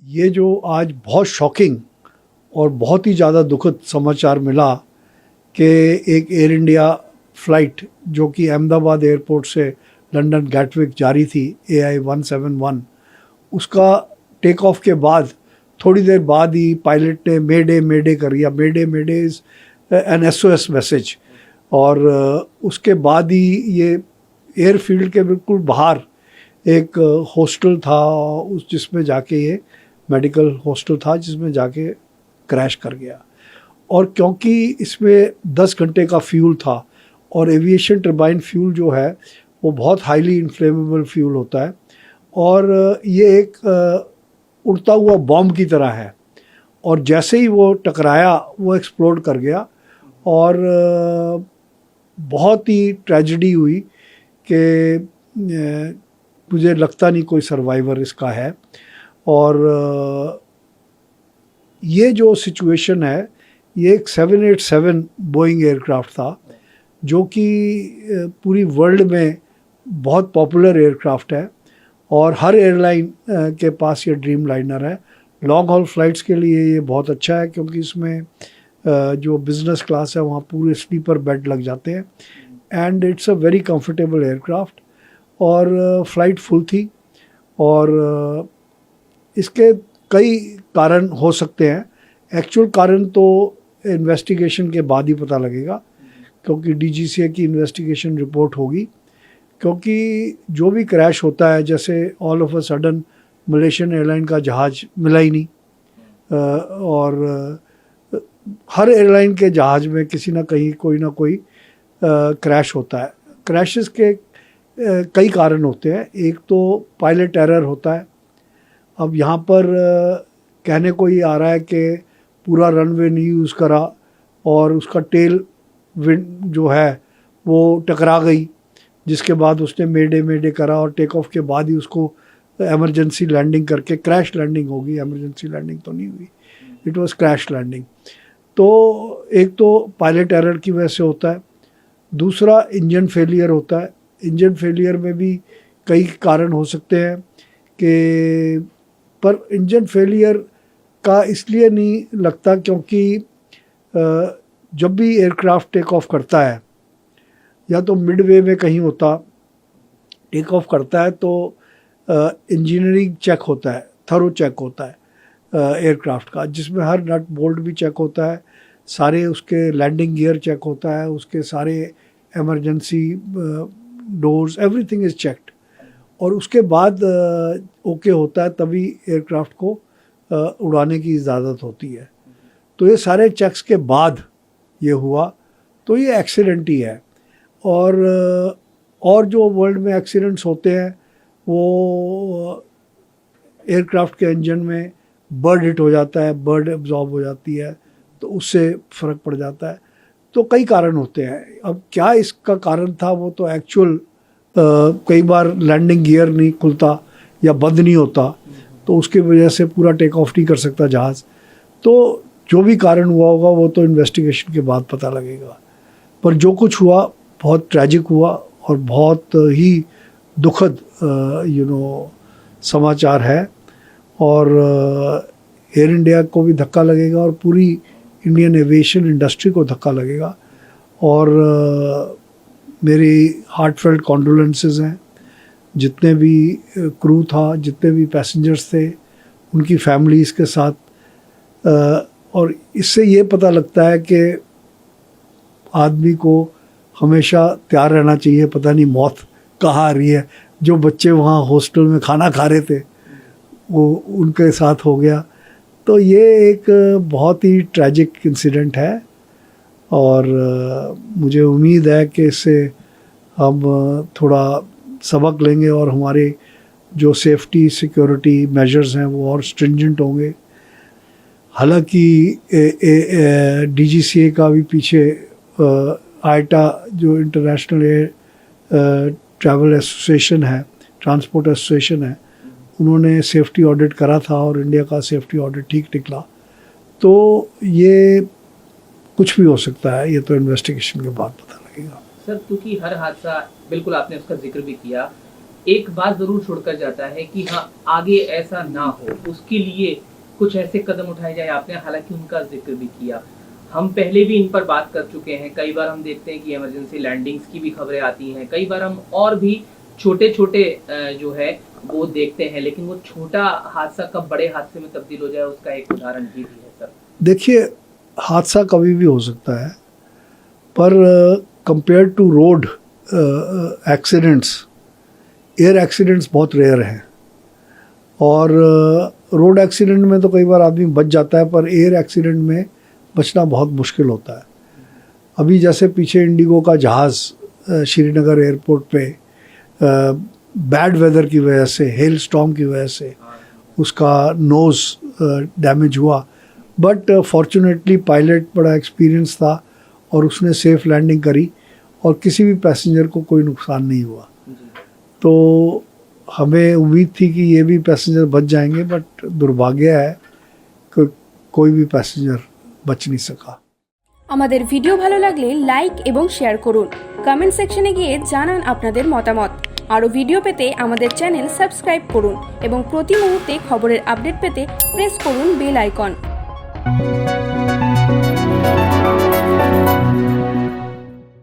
ये जो आज बहुत शॉकिंग और बहुत ही ज़्यादा दुखद समाचार मिला कि एक एयर इंडिया फ़्लाइट जो कि अहमदाबाद एयरपोर्ट से लंदन गैटविक जारी थी AI-171, उसका टेक ऑफ के बाद थोड़ी देर बाद ही पायलट ने मेडे कर दिया। मेडे इज़ एन SOS मैसेज। और उसके बाद ही ये एयरफील्ड के बिल्कुल बाहर एक हॉस्टल था, उस जिसमें जाके ये मेडिकल हॉस्टल था जिसमें जाके क्रैश कर गया। और क्योंकि इसमें 10 घंटे का फ्यूल था और एविएशन टर्बाइन फ्यूल जो है वो बहुत हाईली इन्फ्लेमेबल फ्यूल होता है और ये एक उड़ता हुआ बॉम्ब की तरह है, और जैसे ही वो टकराया वो एक्सप्लोड कर गया और बहुत ही ट्रेजेडी हुई कि मुझे लगता नहीं कोई सर्वाइवर इसका है। और ये जो सिचुएशन है ये एक 787 बोइंग एयरक्राफ्ट था जो कि पूरी वर्ल्ड में बहुत पॉपुलर एयरक्राफ्ट है और हर एयरलाइन के पास ये ड्रीम लाइनर है। लॉन्ग हॉल फ्लाइट्स के लिए ये बहुत अच्छा है क्योंकि इसमें जो बिज़नेस क्लास है वहाँ पूरे स्लीपर बेड लग जाते हैं and it's a very comfortable aircraft. और फ्लाइट फुल थी और इसके कई कारण हो सकते हैं। एक्चुअल कारण तो इन्वेस्टिगेशन के बाद ही पता लगेगा क्योंकि DGCA की इन्वेस्टिगेशन रिपोर्ट होगी। क्योंकि जो भी क्रैश होता है, जैसे all of a sudden Malaysian airline का जहाज़ मिला ही नहीं, और हर एयरलाइन के जहाज़ में किसी ना कहीं कोई ना कोई क्रैश होता है। क्रैशेस के कई कारण होते हैं। एक तो पायलट एरर होता है। अब यहाँ पर कहने को ही आ रहा है कि पूरा रनवे नहीं यूज़ करा और उसका टेल विंड जो है वो टकरा गई, जिसके बाद उसने मेडे करा और टेक ऑफ के बाद ही उसको एमरजेंसी लैंडिंग करके क्रैश लैंडिंग होगी। एमरजेंसी लैंडिंग तो नहीं हुई, इट वाज क्रैश लैंडिंग। तो एक तो पायलट एरर की वजह से होता है। दूसरा इंजन फेलियर होता है। इंजन फेलियर में भी कई कारण हो सकते हैं कि पर इंजन फेलियर का इसलिए नहीं लगता क्योंकि जब भी एयरक्राफ्ट टेक ऑफ करता है या तो मिडवे में कहीं होता टेक ऑफ करता है तो इंजीनियरिंग चेक होता है, थरो चेक होता है एयरक्राफ्ट का, जिसमें हर नट बोल्ट भी चेक होता है, सारे उसके लैंडिंग गियर चेक होता है, उसके सारे emergency doors everything is checked. और उसके बाद ओके होता है तभी एयरक्राफ्ट को उड़ाने की इजाज़त होती है। तो ये सारे चेक्स के बाद ये हुआ तो ये एक्सीडेंट ही है। और जो वर्ल्ड में एक्सीडेंट्स होते हैं वो एयरक्राफ्ट के इंजन में बर्ड हिट हो जाता है, बर्ड एब्जॉर्ब हो जाती है तो उससे फ़र्क पड़ जाता है। तो कई कारण होते हैं। अब क्या इसका कारण था वो तो एक्चुअल कई बार लैंडिंग गियर नहीं खुलता या बंद नहीं होता तो उसकी वजह से पूरा टेक ऑफ नहीं कर सकता जहाज़। तो जो भी कारण हुआ होगा वो तो इन्वेस्टिगेशन के बाद पता लगेगा। पर जो कुछ हुआ बहुत ट्रैजिक हुआ और बहुत ही दुखद समाचार है। और एयर इंडिया को भी धक्का लगेगा और पूरी इंडियन एविएशन इंडस्ट्री को धक्का लगेगा। और मेरी हार्टफेल्ट कॉन्डोलेंसेस हैं जितने भी क्रू था, जितने भी पैसेंजर्स थे, उनकी फैमिलीज़ के साथ। और इससे ये पता लगता है कि आदमी को हमेशा तैयार रहना चाहिए, पता नहीं मौत कहाँ आ रही है। जो बच्चे वहाँ हॉस्टल में खाना खा रहे थे वो उनके साथ हो गया। तो ये एक बहुत ही ट्रैजिक इंसिडेंट है और मुझे उम्मीद है कि इससे हम थोड़ा सबक लेंगे और हमारे जो सेफ्टी सिक्योरिटी मेजर्स हैं वो और स्ट्रिंजेंट होंगे। हालांकि DGCA का भी पीछे आईटा जो इंटरनेशनल एयर ट्रैवल एसोसिएशन है, ट्रांसपोर्ट एसोसिएशन है, उन्होंने सेफ्टी ऑडिट करा था और इंडिया का सेफ्टी ऑडिट ठीक निकला। तो ये कुछ भी हो सकता है, ये तो इन्वेस्टिगेशन के बाद पता लगेगा। सर, क्योंकि हर हादसा, बिल्कुल आपने उसका जिक्र भी किया, एक बात जरूर छोड़कर जाता है कि हाँ आगे ऐसा ना हो, उसके लिए कुछ ऐसे कदम उठाए जाए। आपने हालांकि उनका जिक्र भी किया, हम पहले भी इन पर बात कर चुके हैं। कई बार हम देखते हैं कि इमरजेंसी लैंडिंग्स की भी खबरें आती हैं, कई बार हम और भी छोटे छोटे जो है वो देखते हैं, लेकिन वो छोटा हादसा कब बड़े हादसे में तब्दील हो जाए उसका एक उदाहरण भी है सर। देखिए, हादसा कभी भी हो सकता है, पर compare to road accidents, air accidents बहुत रेयर हैं। और रोड एक्सीडेंट में तो कई बार आदमी बच जाता है, पर एयर एक्सीडेंट में बचना बहुत मुश्किल होता है। अभी जैसे पीछे इंडिगो का जहाज़ श्रीनगर एयरपोर्ट पे बैड वेदर की वजह से, हेल स्टॉर्म की वजह से उसका नोज़ डैमेज हुआ, बट फॉर्चुनेटली पायलट बड़ा एक्सपीरियंस था और उसने सेफ़ लैंडिंग करी और किसी भी पैसेंजर को कोई नुकसान नहीं हुआ। तो हमें उम्मीद थी कि ये भी पैसेंजर बच जाएंगे, बट दुर्भाग्य है कि कोई भी पैसेंजर बच नहीं सका। আমাদের ভিডিও ভালো লাগলে লাইক এবং শেয়ার করুন, কমেন্ট সেকশনে গিয়ে জানান আপনাদের মতামত। আরও ভিডিও পেতে আমাদের চ্যানেল সাবস্ক্রাইব করুন এবং প্রতি মুহূর্তে খবরের আপডেট পেতে প্রেস করুন বেল আইকন।